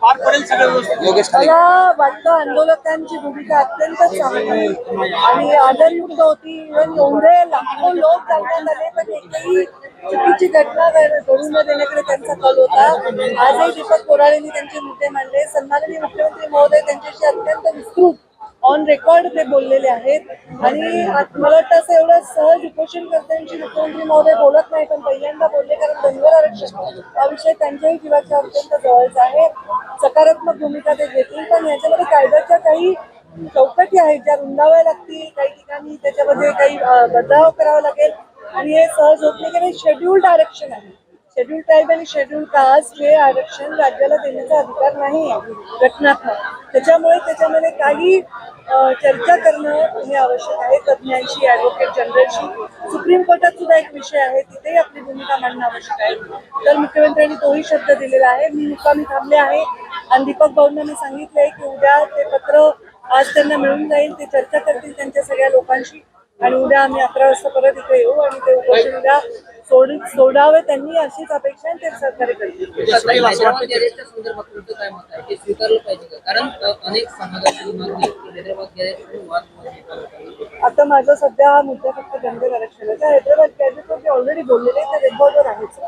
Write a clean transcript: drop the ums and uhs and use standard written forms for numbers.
पार पडेल सगळं व्यवस्थित. मला वाटतं आंदोलकांची भूमिका अत्यंत चांगली आणि आदरयुक्त होती. इव्हन एवढे लाखो लोक जाण्यात आले पण एकही चुकीची घटना घडू न देण्याकडे त्यांचा कल होता. आजही दीपक कोराळेंनी त्यांचे मुद्दे मांडले. सन्माननीय मुख्यमंत्री महोदय त्यांच्याशी अत्यंत विस्तृत ऑन रेकॉर्ड ते बोललेले आहेत आणि मला वाटतं असं एवढं सहज उपोषणकर्त्यांची मुख्यमंत्री महोदय बोलत नाही पण पहिल्यांदा बोलले कारण धनगर आरक्षण हा विषय त्यांच्याही जीवाच्या अत्यंत जवळचा आहे. सकारात्मक भूमिका ते घेतील पण याच्यामध्ये कायद्याच्या काही चौकटी आहेत ज्या रुंदाव्या लागतील. काही ठिकाणी त्याच्यामध्ये काही बदलाव करावा लागेल आणि हे सहज होत नाही कारण शेड्यूल्ड आरक्षण आहे. शेड्यूल ट्राईब आणि शेड्यूल कास्ट हे आरक्षण राज्याला देण्याचा अधिकार नाही आहे घटनात्मक. त्याच्यामुळे त्याच्यामध्ये काही चर्चा करणं हे आवश्यक आहे तज्ज्ञांशी, ॲडव्होकेट जनरलशी. सुप्रीम कोर्टात सुद्धा एक विषय आहे तिथेही आपली भूमिका मांडणं आवश्यक आहे. तर मुख्यमंत्र्यांनी तोही शब्द दिलेला आहे. मी मुक्कामी थांबले आहे आणि दीपक भाऊंना मी सांगितलंय की उद्या ते पत्र आज त्यांना मिळून जाईल. ते चर्चा करतील त्यांच्या सगळ्या लोकांशी आणि उद्या आम्ही 11 वाजता परत इथे येऊ आणि ते उपोषण उद्या सोडावे त्यांनी अशीच अपेक्षा ते सहकार्य करतील. आता माझा सध्या हा मुद्दा फक्त धनगर आरक्षणाचा. हैदराबाद गॅझेटवर जे ऑलरेडी बोललेले ते रेकॉर्डवर आहेच.